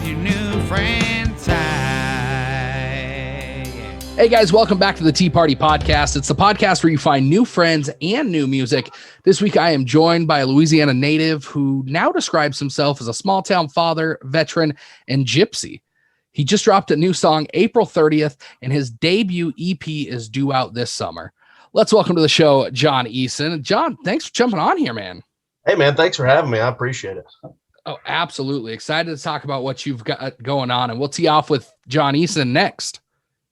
your new friends. Hey guys, welcome back to the Tea Party Podcast. It's the podcast where you find new friends and new music. This week I am joined by a Louisiana native who now describes himself as a small town father, veteran, and gypsy. He just dropped a new song April 30th, and his debut EP is due out this summer. Let's welcome to the show, John Eason. John, thanks for jumping on here, man. Hey, man, thanks for having me. I appreciate it. Oh, absolutely. Excited to talk about what you've got going on, and we'll tee off with John Eason next.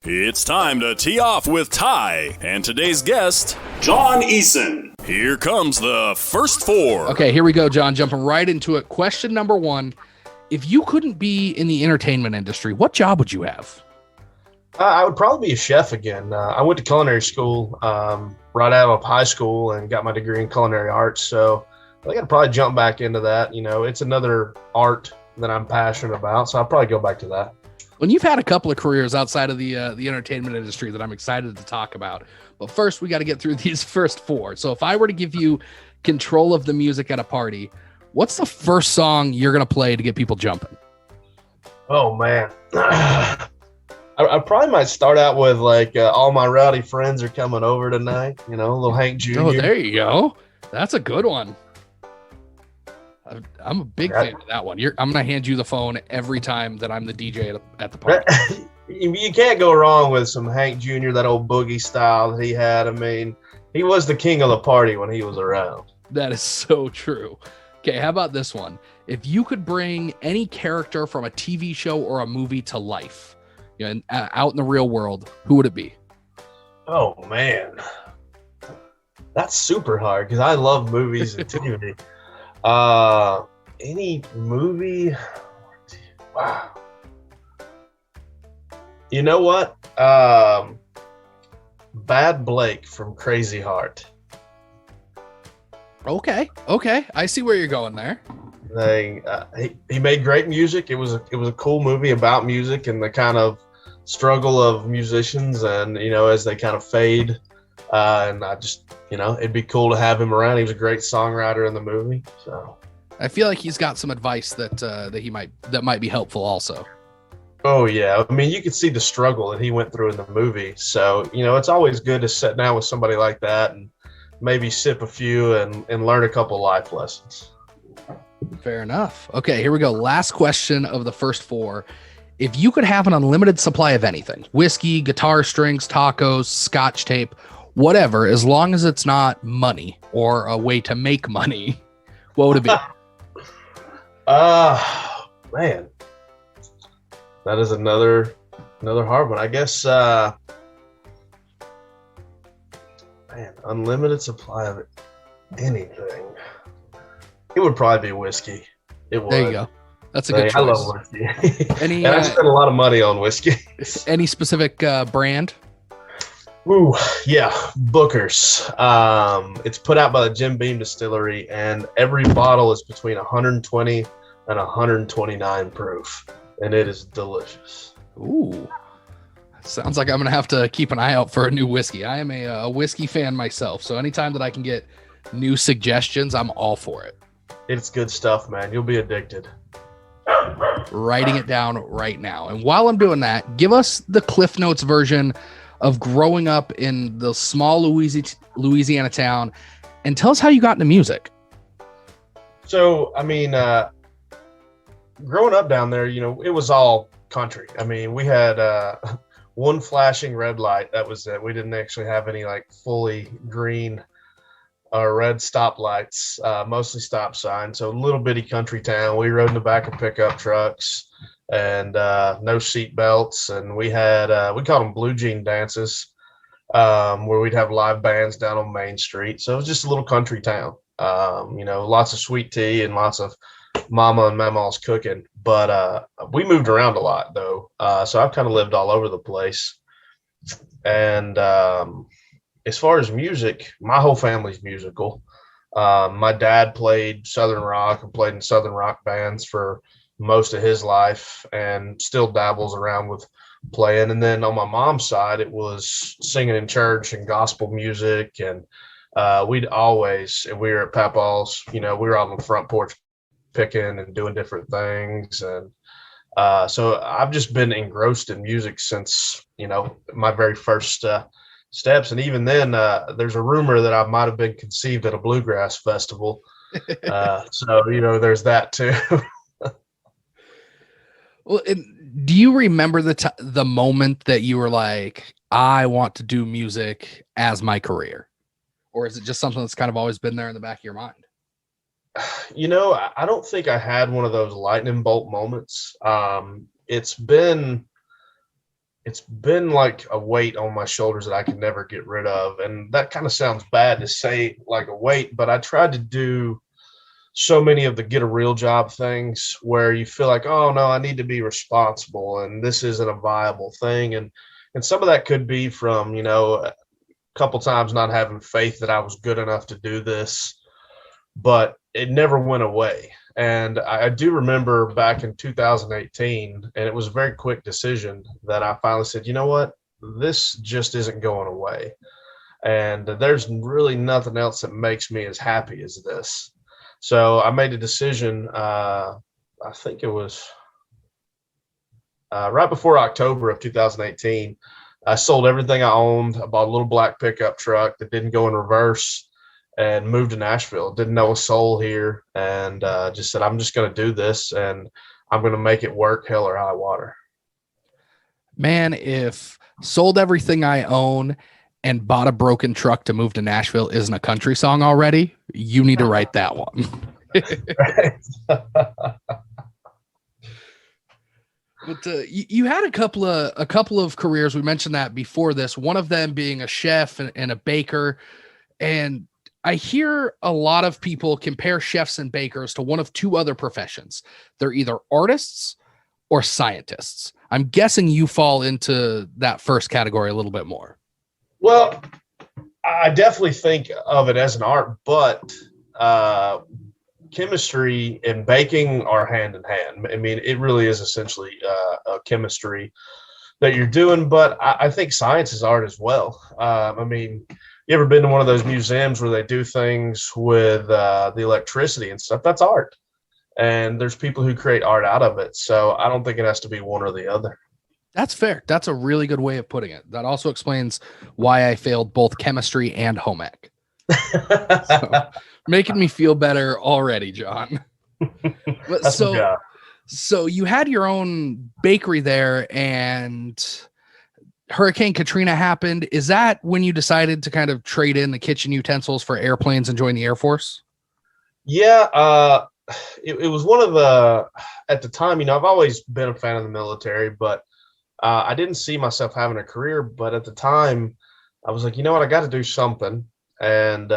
It's time to tee off with Ty and today's guest, John Eason. Here comes the first four. Okay, here we go, John. Jumping right into it. Question number one. If you couldn't be in the entertainment industry, what job would you have? I would probably be a chef again. I went to culinary school right out of high school and got my degree in culinary arts. So I think I'd probably jump back into that. You know, it's another art that I'm passionate about. So I'll probably go back to that. When you've had a couple of careers outside of the entertainment industry that I'm excited to talk about. But first, we got to get through these first four. So if I were to give you control of the music at a party, what's the first song you're going to play to get people jumping? Oh, man. I probably might start out with like All My Rowdy Friends Are Coming Over Tonight. You know, a little Hank Jr. Oh, there you go. That's a good one. I'm a big fan of that one. I'm going to hand you the phone every time that I'm the DJ at the party. You can't go wrong with some Hank Jr., that old boogie style that he had. I mean, he was the king of the party when he was around. That is so true. Okay, how about this one? If you could bring any character from a TV show or a movie to life, you know, out in the real world, who would it be? Oh, man. That's super hard because I love movies and TV. Any movie? Wow. You know what? Bad Blake from Crazy Heart. Okay. I see where you're going there. He made great music. It was a cool movie about music and the kind of struggle of musicians, and you know, as they kind of fade. And I just, you know, it'd be cool to have him around. He was a great songwriter in the movie. So I feel like he's got some advice that might be helpful also. Oh yeah, I mean, you could see the struggle that he went through in the movie. So you know, it's always good to sit down with somebody like that and maybe sip a few and learn a couple life lessons. Fair enough. Okay, here we go. Last question of the first four. If you could have an unlimited supply of anything, whiskey, guitar strings, tacos, scotch tape, whatever, as long as it's not money or a way to make money, what would it be? Man, that is another hard one. I guess, unlimited supply of anything. It would probably be whiskey. It would. There you go. That's a good choice. I love whiskey. And I spent a lot of money on whiskey. Any specific brand? Ooh, yeah, Booker's. It's put out by the Jim Beam Distillery, and every bottle is between 120 and 129 proof, and it is delicious. Ooh, sounds like I'm gonna have to keep an eye out for a new whiskey. I am a whiskey fan myself, so anytime that I can get new suggestions, I'm all for it. It's good stuff, man. You'll be addicted. Writing it down right now. And while I'm doing that, give us the Cliff Notes version of growing up in the small Louisiana town, and tell us how you got into music. So, I mean, growing up down there, you know, it was all country. I mean, we had one flashing red light. That was it. We didn't actually have any like fully green or red stoplights, mostly stop signs. So a little bitty country town. We rode in the back of pickup trucks and no seat belts. And we had, we called them blue jean dances, where we'd have live bands down on Main Street. So it was just a little country town, you know, lots of sweet tea and lots of mama and mama's cooking. But we moved around a lot though. So I've kind of lived all over the place. And as far as music, my whole family's musical. My dad played Southern rock and played in Southern rock bands for most of his life and still dabbles around with playing. And then on my mom's side, it was singing in church and gospel music. And we'd always, if we were at Papaw's, you know, we were out on the front porch picking and doing different things. And So I've just been engrossed in music since, my very first steps. And even then, there's a rumor that I might have been conceived at a bluegrass festival. So, there's that too. Well, do you remember the moment that you were like, I want to do music as my career? Or is it just something that's kind of always been there in the back of your mind? I don't think I had one of those lightning bolt moments. It's been like a weight on my shoulders that I can never get rid of. And that kind of sounds bad to say, like a weight, but I tried to do so many of the get a real job things where you feel like, oh no, I need to be responsible and this isn't a viable thing. And some of that could be from, a couple times not having faith that I was good enough to do this, but it never went away. And I do remember back in 2018, and it was a very quick decision that I finally said, you know what, this just isn't going away. And there's really nothing else that makes me as happy as this. So I made a decision, I think it was right before October of 2018. I sold everything I owned. I bought a little black pickup truck that didn't go in reverse and moved to Nashville. Didn't know a soul here, and just said, I'm just going to do this and I'm going to make it work, hell or high water. Man, if sold everything I own and bought a broken truck to move to Nashville isn't a country song already, you need to write that one. But you had a couple of careers. We mentioned that before this, one of them being a chef and a baker. And I hear a lot of people compare chefs and bakers to one of two other professions. They're either artists or scientists. I'm guessing you fall into that first category a little bit more. Well, I definitely think of it as an art, but chemistry and baking are hand in hand. I mean, it really is essentially a chemistry that you're doing, but I think science is art as well. I mean, you ever been to one of those museums where they do things with the electricity and stuff? That's art. And there's people who create art out of it. So I don't think it has to be one or the other. That's fair. That's a really good way of putting it. That also explains why I failed both chemistry and home ec. So, making me feel better already, John. But so you had your own bakery there and Hurricane Katrina happened. Is that when you decided to kind of trade in the kitchen utensils for airplanes and join the Air Force? Yeah. It was one of the, at the time, I've always been a fan of the military, but I didn't see myself having a career. But at the time I was like, I got to do something. And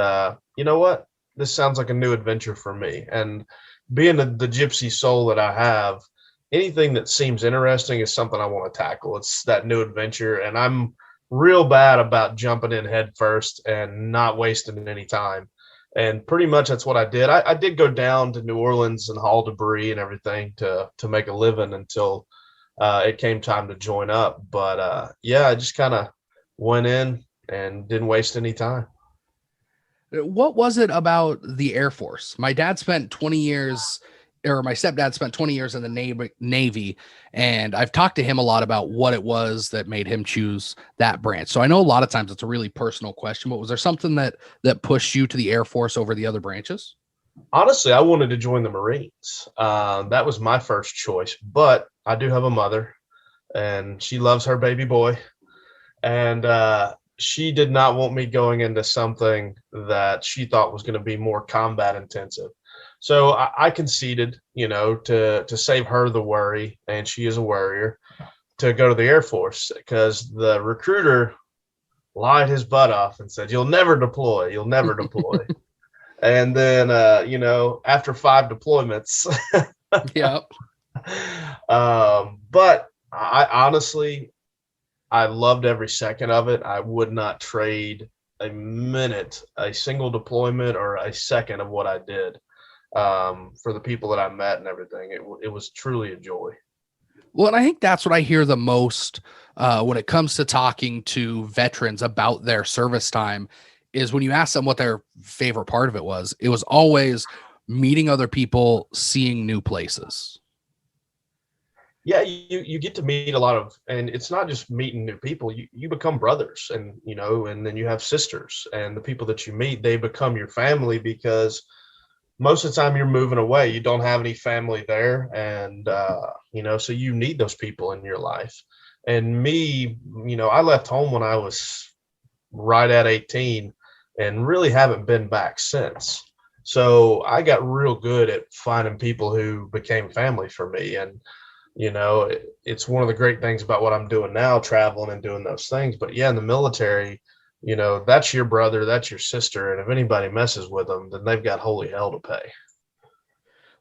you know what? This sounds like a new adventure for me. And being the gypsy soul that I have, anything that seems interesting is something I want to tackle. It's that new adventure. And I'm real bad about jumping in head first and not wasting any time. And pretty much that's what I did. I did go down to New Orleans and haul debris and everything to make a living until it came time to join up. But I just kind of went in and didn't waste any time. What was it about the Air Force? My dad spent 20 years, or my stepdad spent 20 years in the Navy, and I've talked to him a lot about what it was that made him choose that branch. So I know a lot of times it's a really personal question, but was there something that pushed you to the Air Force over the other branches? Honestly, I wanted to join the Marines. That was my first choice, but I do have a mother, and she loves her baby boy, and she did not want me going into something that she thought was going to be more combat intensive. So I conceded, to save her the worry, and she is a worrier, to go to the Air Force, because the recruiter lied his butt off and said, you'll never deploy. And then, after 5 deployments, Yep. But I honestly, I loved every second of it. I would not trade a minute, a single deployment or a second of what I did for the people that I met and everything. It was truly a joy. Well, and I think that's what I hear the most when it comes to talking to veterans about their service time is when you ask them what their favorite part of it was always meeting other people, seeing new places. yeah, you get to meet a lot of, and it's not just meeting new people. You become brothers, and and then you have sisters, and the people that you meet, they become your family, because most of the time you're moving away, you don't have any family there, and so you need those people in your life. And me, I left home when I was right at 18 and really haven't been back since. So I got real good at finding people who became family for me. And it's one of the great things about what I'm doing now, traveling and doing those things. But yeah, in the military, that's your brother, that's your sister, and if anybody messes with them, then they've got holy hell to pay.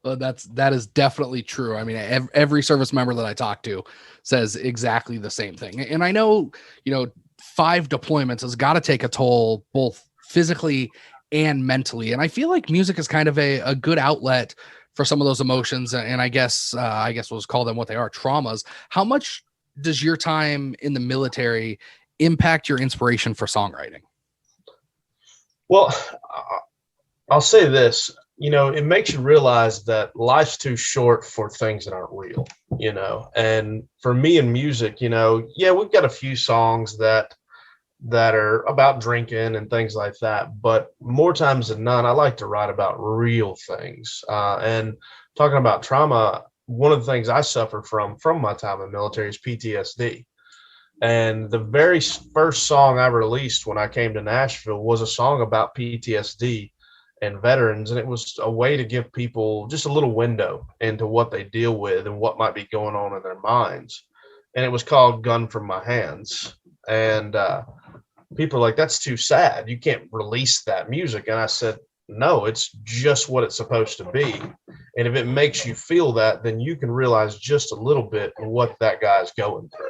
Well, that is definitely true. I mean, every service member that I talk to says exactly the same thing. And I know, 5 deployments has got to take a toll, both physically and mentally. And I feel like music is kind of a good outlet for some of those emotions. And I guess we'll just call them what they are, traumas. How much does your time in the military impact your inspiration for songwriting? Well, I'll say this, it makes you realize that life's too short for things that aren't real, and for me in music, yeah, we've got a few songs that are about drinking and things like that, but more times than not, I like to write about real things. And talking about trauma, one of the things I suffer from my time in the military is PTSD. And the very first song I released when I came to Nashville was a song about PTSD and veterans. And it was a way to give people just a little window into what they deal with and what might be going on in their minds. And it was called Gun From My Hands. And people are like, that's too sad, you can't release that music. And I said, no, it's just what it's supposed to be. And if it makes you feel that, then you can realize just a little bit of what that guy's going through.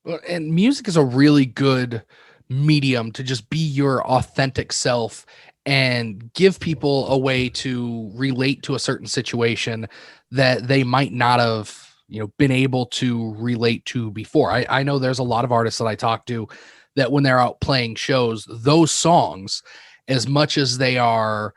Well, and music is a really good medium to just be your authentic self and give people a way to relate to a certain situation that they might not have been able to relate to before. I know there's a lot of artists that I talk to that when they're out playing shows, those songs, as much as they are,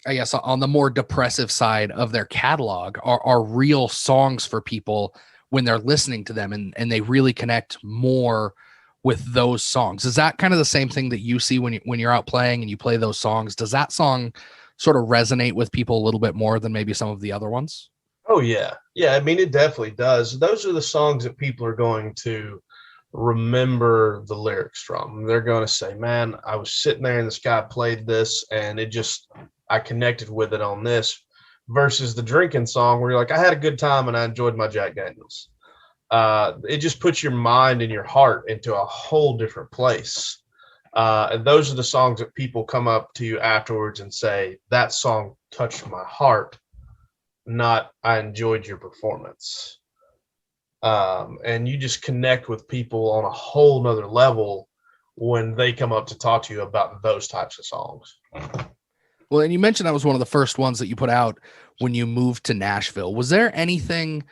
I guess, on the more depressive side of their catalog, are real songs for people when they're listening to them, and they really connect more with those songs. Is that kind of the same thing that you see when you're out playing and you play those songs? Does that song sort of resonate with people a little bit more than maybe some of the other ones? Oh yeah. Yeah. I mean, it definitely does. Those are the songs that people are going to remember the lyrics from. They're going to say, man, I was sitting there and this guy played this and I connected with it on this, versus the drinking song where you're like, I had a good time and I enjoyed my Jack Daniels. It just puts your mind and your heart into a whole different place. And those are the songs that people come up to you afterwards and say, that song touched my heart, not I enjoyed your performance. And you just connect with people on a whole nother level when they come up to talk to you about those types of songs. Well, and you mentioned that was one of the first ones that you put out when you moved to Nashville. Was there anything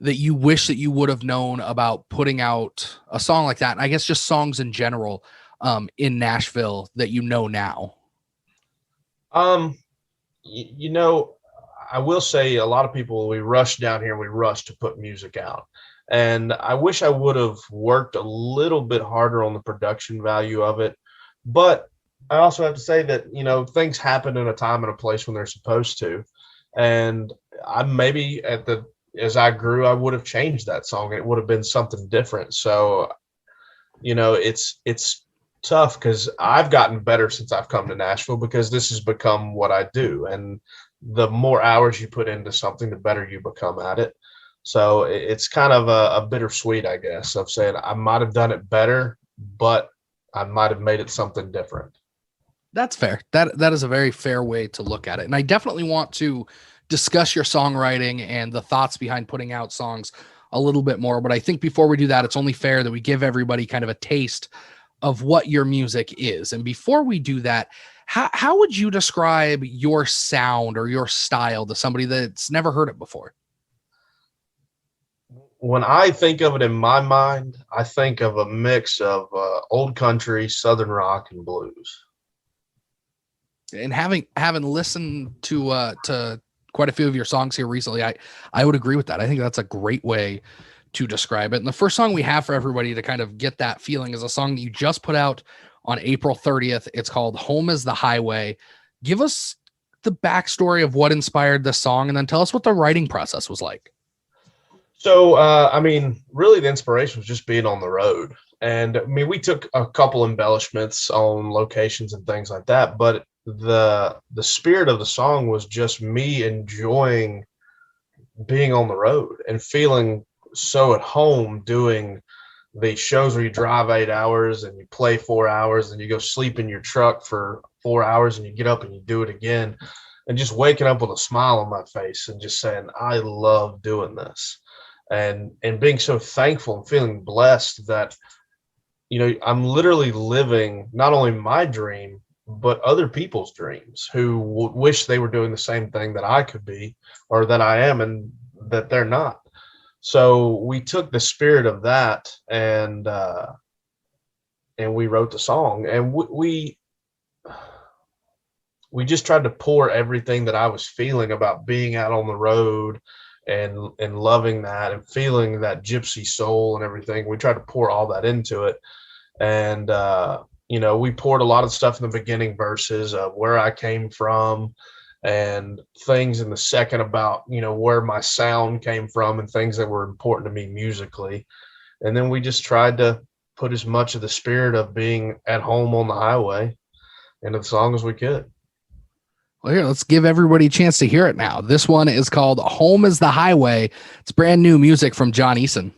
that you wish that you would have known about putting out a song like that? And I guess just songs in general in Nashville that now? I will say a lot of people, we rush down here, we rush to put music out. And I wish I would have worked a little bit harder on the production value of it. But I also have to say that, things happen in a time and a place when they're supposed to. And I maybe as I grew, I would have changed that song. It would have been something different. So, it's tough because I've gotten better since I've come to Nashville, because this has become what I do. And the more hours you put into something, the better you become at it. So it's kind of a bittersweet, I guess, of saying I might have done it better, but I might have made it something different. That's fair. That is a very fair way to look at it. And I definitely want to discuss your songwriting and the thoughts behind putting out songs a little bit more. But I think before we do that, it's only fair that we give everybody kind of a taste of what your music is. And before we do that, how would you describe your sound or your style to somebody that's never heard it before? When I think of it in my mind, I think of a mix of old country, Southern rock, and blues. And having listened to quite a few of your songs here recently. I would agree with that. I think that's a great way to describe it. And the first song we have for everybody to kind of get that feeling is a song that you just put out on April 30th. It's called Home is the Highway. Give us the backstory of what inspired this song, and then tell us what the writing process was like. So, I mean, really the inspiration was just being on the road. And I mean, we took a couple embellishments on locations and things like that, but the spirit of the song was just me enjoying being on the road and feeling so at home doing the shows where you drive 8 hours and you play 4 hours and you go sleep in your truck for 4 hours and you get up and you do it again, and just waking up with a smile on my face and just saying, I love doing this. And being so thankful and feeling blessed that, you know, I'm literally living not only my dream, but other people's dreams who wish they were doing the same thing that I could be, or that I am, and that they're not. So we took the spirit of that and we wrote the song, and we just tried to pour everything that I was feeling about being out on the road and loving that and feeling that gypsy soul and everything. We tried to pour all that into it. And, you know, we poured a lot of stuff in the beginning verses of where I came from and things in the second about, you know, where my sound came from and things that were important to me musically. And then we just tried to put as much of the spirit of being at home on the highway into the song as we could. Well, here, let's give everybody a chance to hear it now. This one is called Home is the Highway. It's brand new music from John Eason.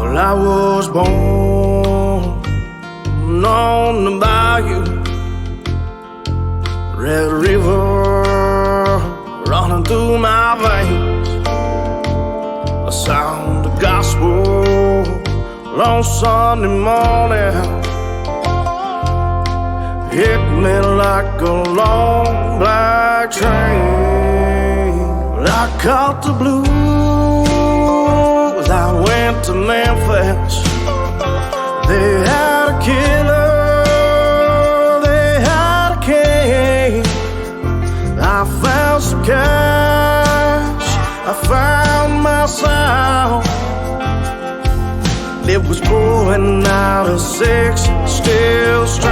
Well, I was born on the bayou, Red River running through my veins, a sound of gospel on Sunday morning hit me like a long black train. Well, I caught the blues, I went to Memphis. They had a killer, they had a king. I found some cash, I found my sound. It was pouring out of 6 steel strings.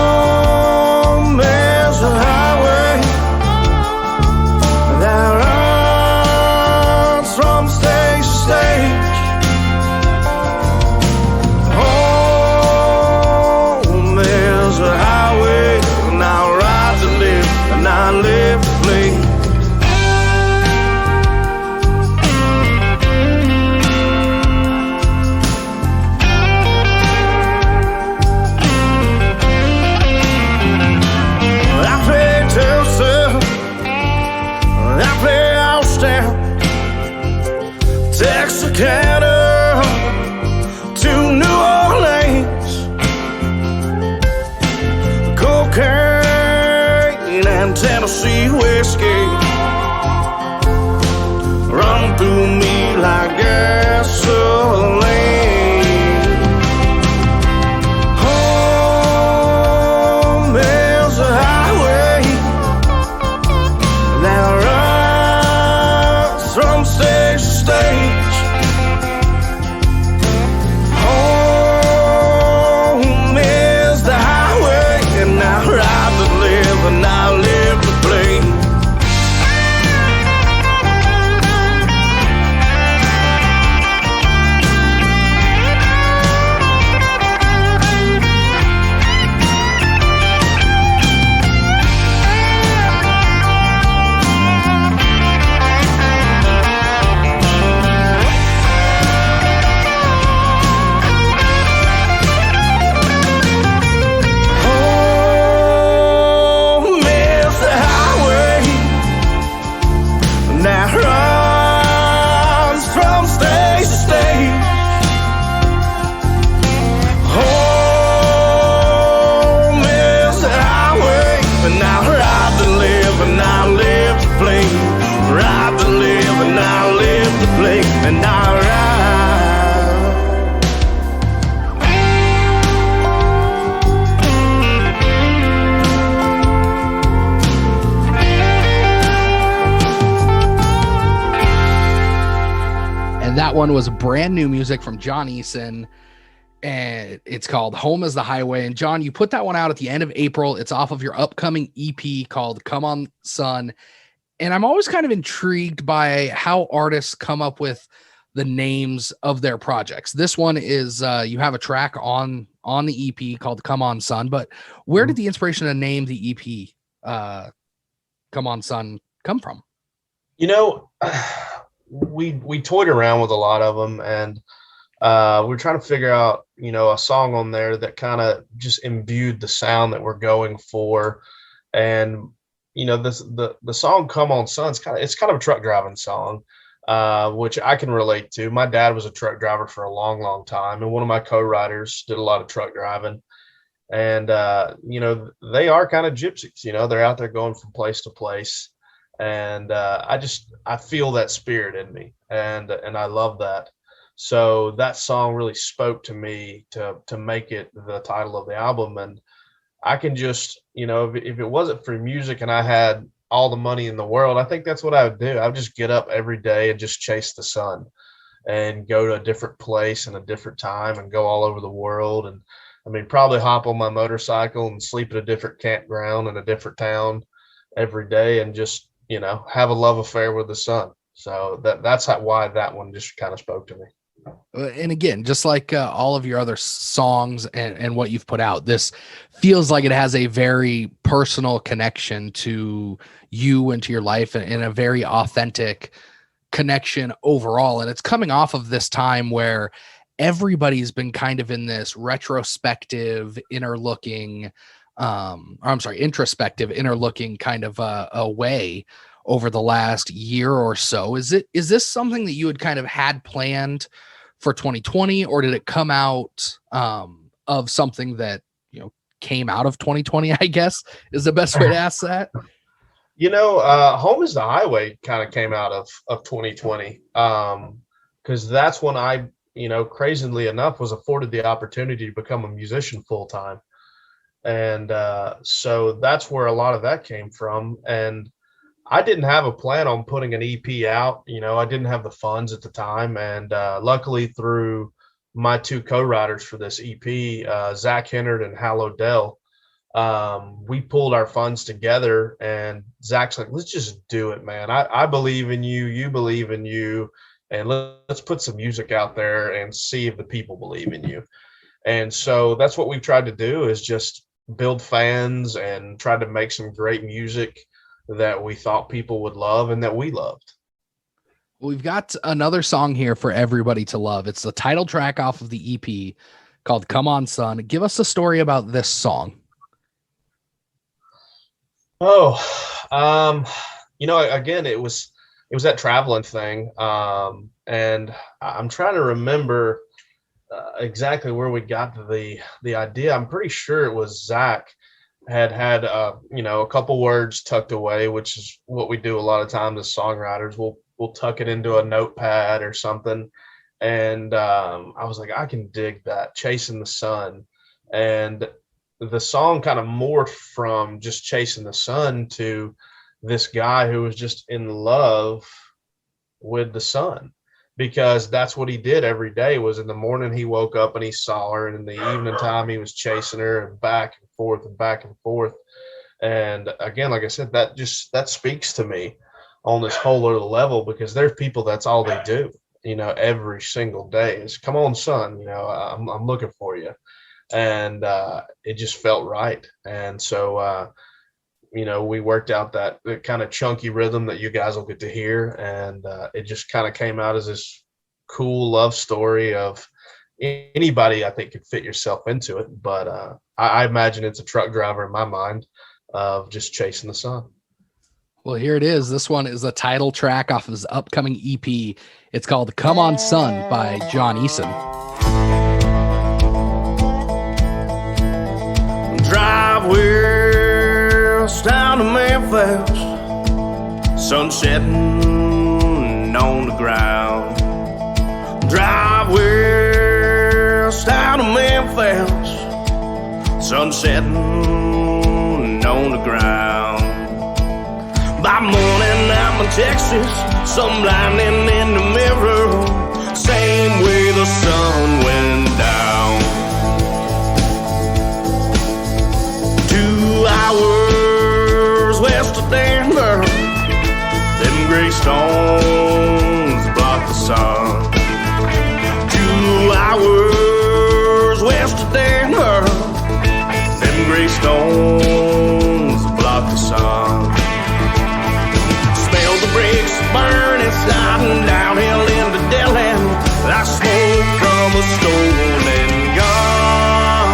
Home is the highway that runs from stage to stage. Home is the highway, and I ride to live, and I live to play. Texarkana to New Orleans, cocaine and Tennessee whiskey run through me like gasoline. Home is a highway that runs from stage to stage. And I live to play. and I And that one was brand new music from John Eason, and it's called Home is the Highway. And John, you put that one out at the end of April. It's off of your upcoming EP called Come On Son. And I'm always kind of intrigued by how artists come up with the names of their projects. This one is you have a track on the EP called Come On Son, but where did the inspiration to name the EP Come On Son come from? You know, we toyed around with a lot of them, and we're trying to figure out, you know, a song on there that kind of just imbued the sound that we're going for. And you know, the song Come On Son, it's kind of a truck driving song, which I can relate to. My dad was a truck driver for a long time, and one of my co-writers did a lot of truck driving. And you know, they are kind of gypsies, you know, they're out there going from place to place. And I feel that spirit in me, and I love that. So that song really spoke to me to make it the title of the album. And I can just, you know, if it wasn't for music and I had all the money in the world, I think that's what I would do. I would just get up every day and just chase the sun and go to a different place and a different time and go all over the world. And I mean, probably hop on my motorcycle and sleep at a different campground in a different town every day and just, you know, have a love affair with the sun. So that's why that one just kind of spoke to me. And again, just like all of your other songs and what you've put out, this feels like it has a very personal connection to you and to your life, and a very authentic connection overall. And it's coming off of this time where everybody's been kind of in this introspective, inner looking kind of a way over the last year or so. Is this something that you had kind of had planned for 2020, or did it come out of something that, you know, came out of 2020, I guess is the best way to ask that? You know, Home is the Highway kind of came out of 2020, because that's when I, you know, crazily enough, was afforded the opportunity to become a musician full time. And so that's where a lot of that came from. And I didn't have a plan on putting an EP out. You know, I didn't have the funds at the time. And luckily, through my two co-writers for this EP, Zach Hennard and Hal Odell, we pulled our funds together, and Zach's like, let's just do it, man. I believe in you. You believe in you. And let's put some music out there and see if the people believe in you. And so that's what we've tried to do, is just build fans and try to make some great music that we thought people would love and that we loved. We've got another song here for everybody to love. It's the title track off of the EP called Come On Son. Give us a story about this song. You know, again, it was that traveling thing. And I'm trying to remember exactly where we got the idea. I'm pretty sure it was Zach had you know, a couple words tucked away, which is what we do a lot of times as songwriters. We'll tuck it into a notepad or something. And I was like, I can dig that, chasing the sun. And the song kind of morphed from just chasing the sun to this guy who was just in love with the sun, because that's what he did every day. Was in the morning he woke up and he saw her, and in the evening time he was chasing her, and back and forth and back and forth. And again, like I said, that speaks to me on this whole other level, because there's people that's all they do, you know, every single day is, come on, son, you know, I'm looking for you. And it just felt right. And so you know, we worked out that kind of chunky rhythm that you guys will get to hear. And it just kind of came out as this cool love story of anybody, I think, could fit yourself into it. But I imagine it's a truck driver in my mind of just chasing the sun. Well, here it is. This one is the title track off of his upcoming EP. It's called Come On Son by John Eason. Drive west down to Memphis, sun setting on the ground. Drive west out of Memphis, sun setting on the ground. By morning I'm in Texas, some lightning in the mirror, same way the sun went down. 2 hours west of Denver, them gray stones block the sun. 2 hours west of Denver, them gray stones block the sun. Smell the bricks burning, sliding downhill into Dillon, like smoke from a stolen gun.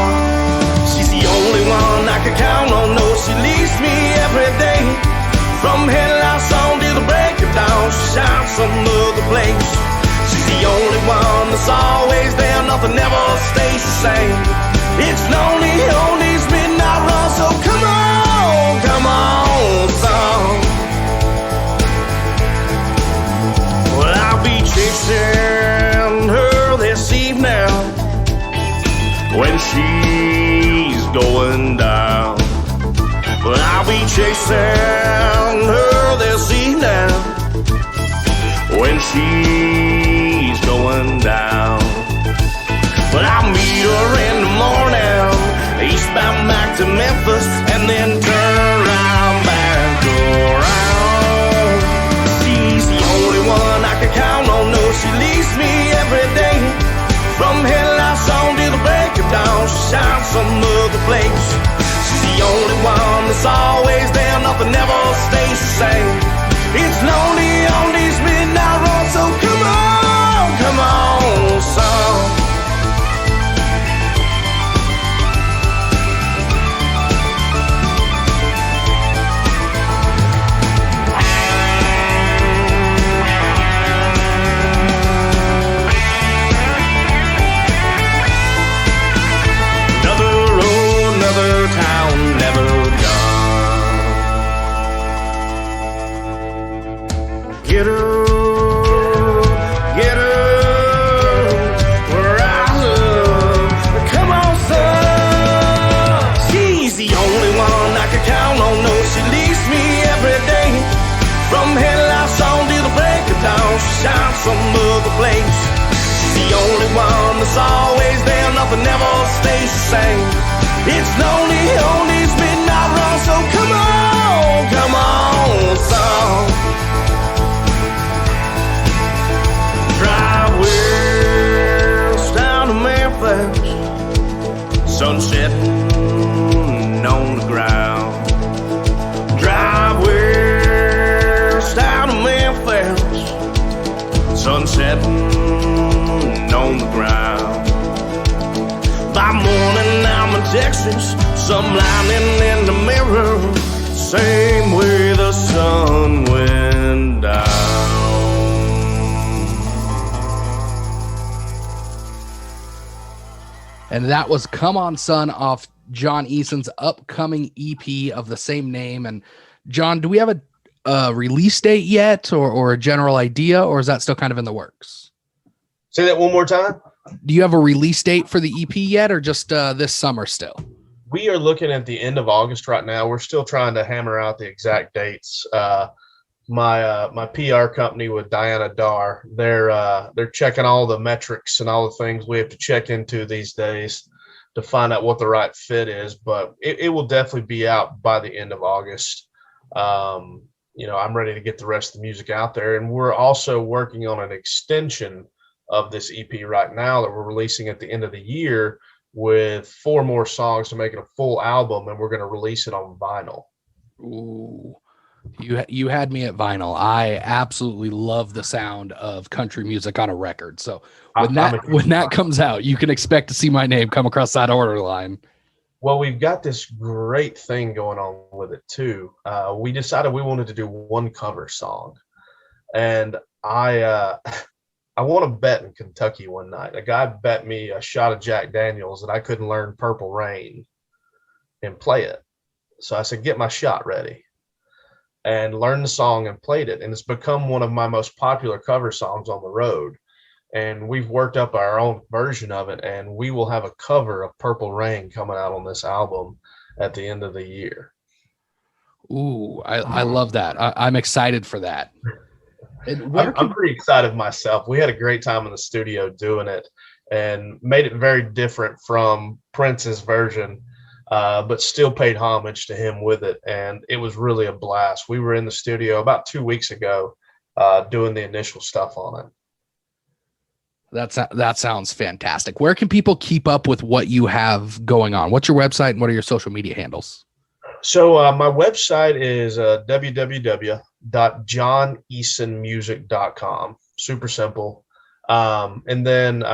She's the only one I can count on, no, she leaves me every day. From headlights on till the break of dawn, she shines some other place. She's the only one that's always there, nothing ever stays the same. It's lonely on these midnight runs, so come on, son. Well, I'll be chasing her this evening when she's going down. Well, I'll be chasing her this evening when she's going down. But I'll meet her in the morning, eastbound back to Memphis, and then turn right back around. She's the only one I can count on, no, she leaves me every day. From headlights on till the break of dawn, she shines some other place. She's the only one that's always there, nothing ever stays the same. It's lonely on these midnight roads, so come on, son. Town never done. Get her, rise up, come on, son. She's the only one I can count on, no, she leaves me every day. From headlights on till the break of dawn, she shines some other place. She's the only one that's always there, nothing ever stays the same. It's lonely on these midnight runs, so come on, son. Drive west down to Memphis, sun setting on the ground. Drive west down to Memphis, sun setting on the ground. By morning I'm in Texas, some lightning in the mirror, same way the sun went down. And that was Come On Son off John Eason's upcoming EP of the same name. And John, do we have a release date yet, or a general idea, or is that still kind of in the works? Say that one more time. Do you have a release date for the EP yet, or just this summer still? We are looking at the end of August right now. We're still trying to hammer out the exact dates. My PR company with Diana Dar, they're checking all the metrics and all the things we have to check into these days to find out what the right fit is. But it will definitely be out by the end of August. I'm ready to get the rest of the music out there, and we're also working on an extension of this EP right now that we're releasing at the end of the year with 4 more songs to make it a full album, and we're going to release it on vinyl. Ooh, you had me at vinyl. I absolutely love the sound of country music on a record. So when that comes out, you can expect to see my name come across that order line. Well, we've got this great thing going on with it too. We decided we wanted to do one cover song, and I won a bet in Kentucky one night. A guy bet me a shot of Jack Daniels that I couldn't learn Purple Rain and play it. So I said, get my shot ready, and learned the song and played it. And it's become one of my most popular cover songs on the road. and we've worked up our own version of it, and we will have a cover of Purple Rain coming out on this album at the end of the year. Ooh, I love that. I'm excited for that. I'm pretty excited myself. We had a great time in the studio doing it and made it very different from Prince's version, but still paid homage to him with it. And it was really a blast. We were in the studio about 2 weeks ago doing the initial stuff on it. That sounds fantastic. Where can people keep up with what you have going on? What's your website and what are your social media handles? So my website is www.johneasonmusic.com. Super simple. And then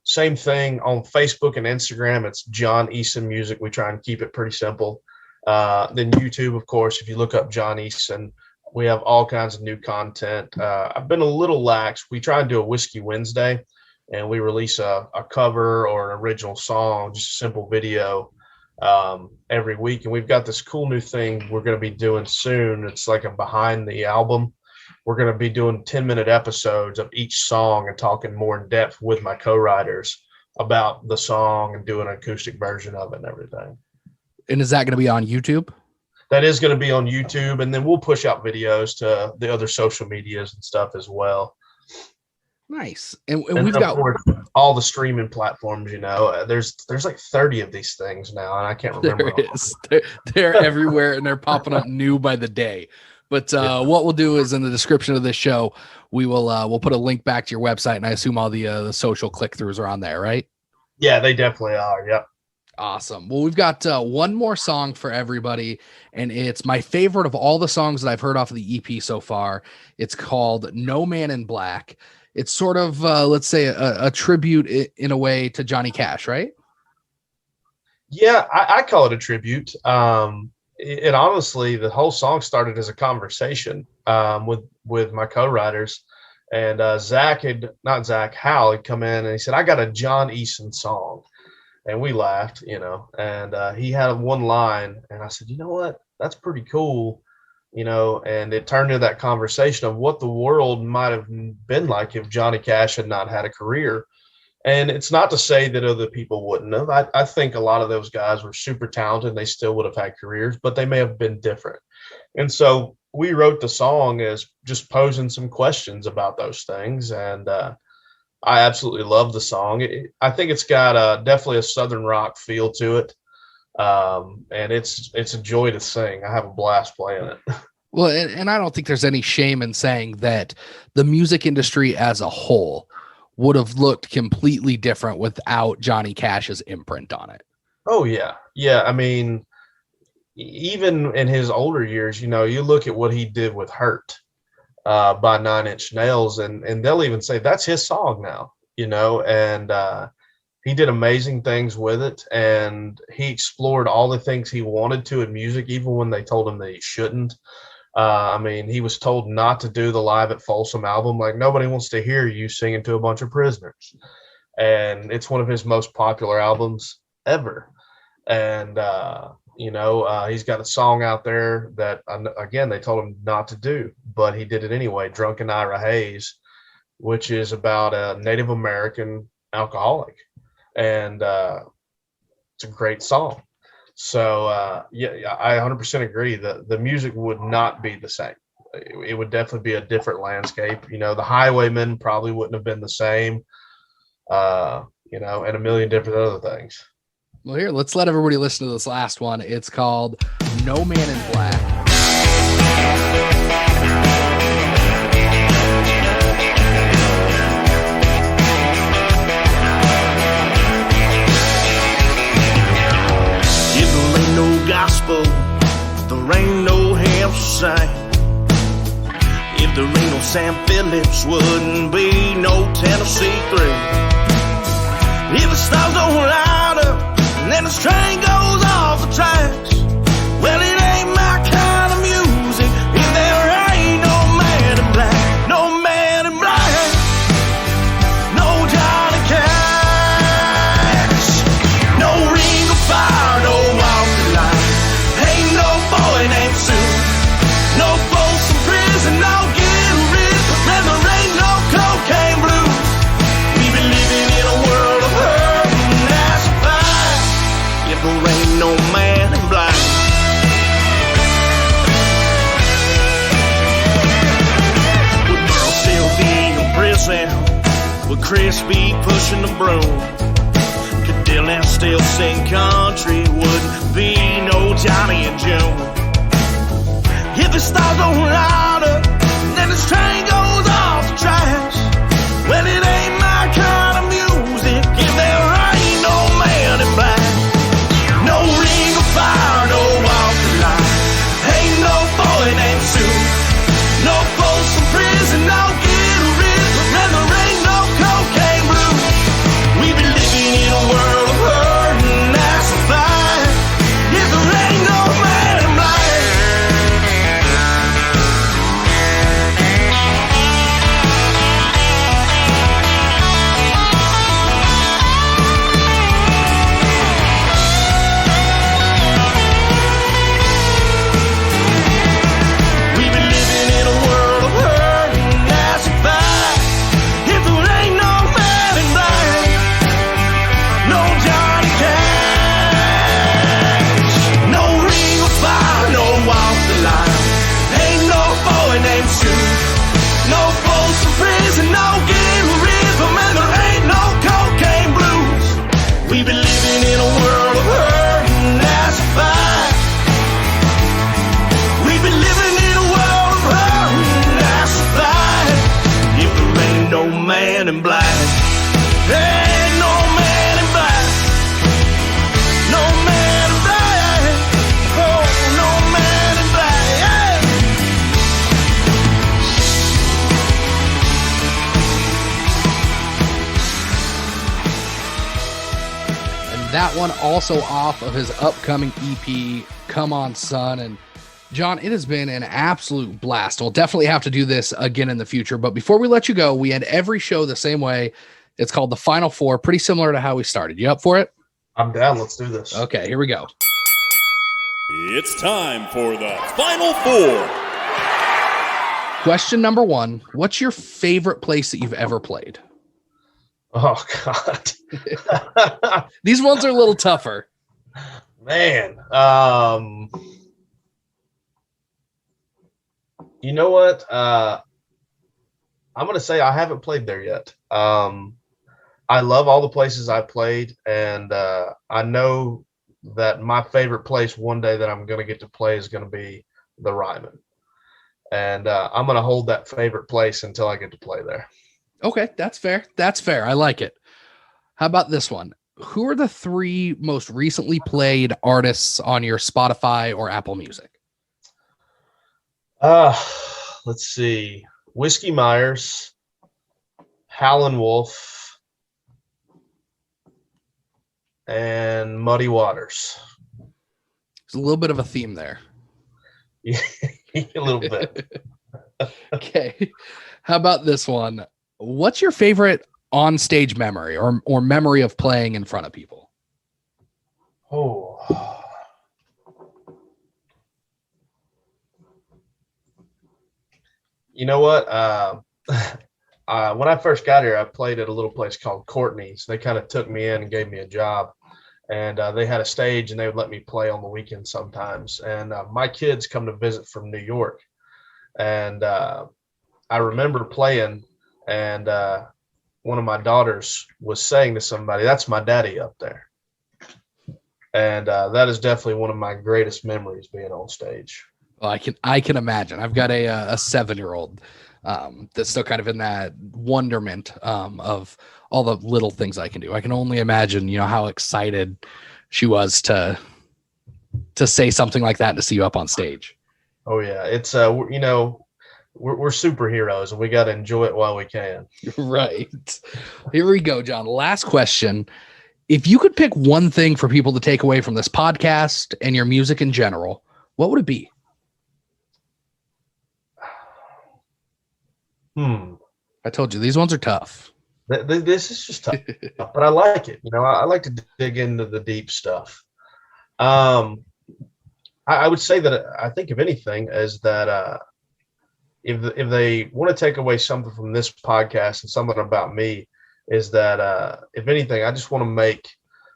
same thing on Facebook and Instagram. It's John Eason Music. We try and keep it pretty simple. Then YouTube, of course, if you look up John Eason, we have all kinds of new content. I've been a little lax. We try and do a Whiskey Wednesday, and we release a cover or an original song, just a simple video every week. And we've got this cool new thing we're going to be doing soon. It's like a behind the album. We're going to be doing 10-minute episodes of each song and talking more in depth with my co-writers about the song and doing an acoustic version of it and everything. And is that going to be on YouTube? That is going to be on YouTube, and then we'll push out videos to the other social medias and stuff as well. Nice. And we've got all the streaming platforms, there's like 30 of these things now, and I can't remember. There is. They're everywhere, and they're popping up new by the day. But what we'll do is in the description of this show, we'll put a link back to your website, and I assume all the social click-throughs are on there, right? Yeah, they definitely are. Yep. Awesome. Well, we've got one more song for everybody, and it's my favorite of all the songs that I've heard off of the EP so far. It's called No Man in Black. It's sort of, let's say, a tribute in a way to Johnny Cash, right? Yeah, I call it a tribute. It honestly, the whole song started as a conversation with my co-writers, and Hal had come in and he said, "I got a John Eason song." And we laughed, and he had one line, and I said, "You know what? That's pretty cool." And it turned into that conversation of what the world might have been like if Johnny Cash had not had a career. And it's not to say that other people wouldn't have. I think a lot of those guys were super talented and they still would have had careers, but they may have been different. And so we wrote the song as just posing some questions about those things. And I absolutely love the song. I think it's got definitely a Southern rock feel to it. And it's a joy to sing. I have a blast playing it. Well, and I don't think there's any shame in saying that the music industry as a whole would have looked completely different without Johnny Cash's imprint on it. Oh, yeah. Yeah. I mean, even in his older years, you look at what he did with Hurt by 9 Inch Nails, and they'll even say that's his song now, and he did amazing things with it, and he explored all the things he wanted to in music, even when they told him that he shouldn't. He was told not to do the Live at Folsom album. Like, nobody wants to hear you singing to a bunch of prisoners. And it's one of his most popular albums ever. And, he's got a song out there that, again, they told him not to do, but he did it anyway, Drunken Ira Hayes, which is about a Native American alcoholic. And it's a great song. So, I 100% agree that the music would not be the same. It would definitely be a different landscape. The Highwaymen probably wouldn't have been the same, and a million different other things. Well, here, let's let everybody listen to this last one. It's called No Man in Black. Gospel, there ain't no hell sign. If there ain't no Sam Phillips, wouldn't be no Tennessee 3. If the stars don't light up and then this train goes off the tracks, well, it ain't my kind of music if there ain't no man in black, no man in black, no Johnny Cash, no ring of fire, no walk of life. Ain't no boy named Sue, no folks in prison, no getting rich, and there ain't no cocaine blues. crispy, pushing the broom. Could Dylan still sing country? Wouldn't be no Johnny and June. If the stars don't light up, then this train goes off the tracks. Well, it ain't my kind of music if there ain't no man in black. No ring of fire, no walk of light. Ain't no boy named Sue. No folks from prison, no get rich. And there ain't no cocaine blues. We be living in a world of hurt, and that's a fact. If there ain't no man in black. We be living in a world of hurt, and that's a fact. If there ain't no man in black, no Johnny Cash, no ring of fire, no walk the line. Ain't no boy named Sue, no folks in prison, no getting rhythm, and there ain't no cocaine blues. We be living in a world of hurt, and that's a fact. We be living in a world of hurt, and that's a fact. If there ain't no man in black, there ain't no man in black. No man in black. Oh, no man in black. Yeah. And that one also off of his upcoming EP, Come On Son. And John, it has been an absolute blast. We'll definitely have to do this again in the future. But before we let you go, we end every show the same way. It's called the Final Four, pretty similar to how we started. You up for it? I'm down. Let's do this. Okay, here we go. It's time for the Final Four. Question number one. What's your favorite place that you've ever played? Oh, God. These ones are a little tougher. Man. You know what? I'm going to say I haven't played there yet. I love all the places I played, and I know that my favorite place one day that I'm going to get to play is going to be the Ryman. And I'm going to hold that favorite place until I get to play there. Okay, that's fair. That's fair. I like it. How about this one? Who are the 3 most recently played artists on your Spotify or Apple Music? Let's see. Whiskey Myers, Howlin' Wolf, and Muddy Waters. There's a little bit of a theme there. A little bit. Okay. How about this one? What's your favorite on-stage memory or memory of playing in front of people? Oh. You know what? When I first got here, I played at a little place called Courtney's. They kind of took me in and gave me a job. And they had a stage, and they would let me play on the weekends sometimes. And my kids come to visit from New York. And I remember playing, and one of my daughters was saying to somebody, "That's my daddy up there." And that is definitely one of my greatest memories, being on stage. Well, I can imagine. I've got a 7-year-old that's still kind of in that wonderment of all the little things I can do. I can only imagine, how excited she was to say something like that and to see you up on stage. Oh yeah, it's we're superheroes, and we got to enjoy it while we can. Right. Here we go, John. Last question. If you could pick one thing for people to take away from this podcast and your music in general, what would it be? I told you, these ones are tough. This is just tough, but I like it. I like to dig into the deep stuff. I would say that I think, if anything, is that if they want to take away something from this podcast and something about me, is that if anything, I just want to make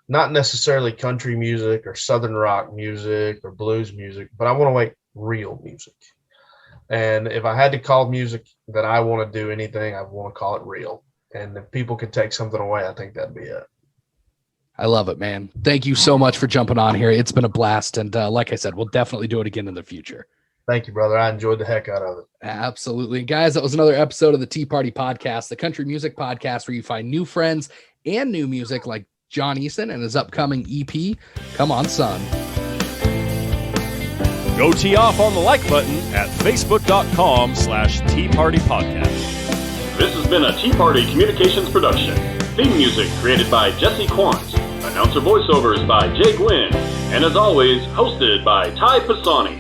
not necessarily country music or southern rock music or blues music, but I want to make real music. And if I had to call music that I want to do anything, I want to call it real. And if people could take something away, I think that'd be it. I love it, man. Thank you so much for jumping on here. It's been a blast. And like I said, we'll definitely do it again in the future. Thank you, brother. I enjoyed the heck out of it. Absolutely. Guys, that was another episode of the Tea Party Podcast, the country music podcast where you find new friends and new music like John Eason and his upcoming EP, Come On Son. Go tee off on the like button at facebook.com/Tea Party Podcast. This has been a Tea Party Communications production. Theme music created by Jesse Quandt. Announcer voiceovers by Jay Gwynn. And as always, hosted by Ty Pisani.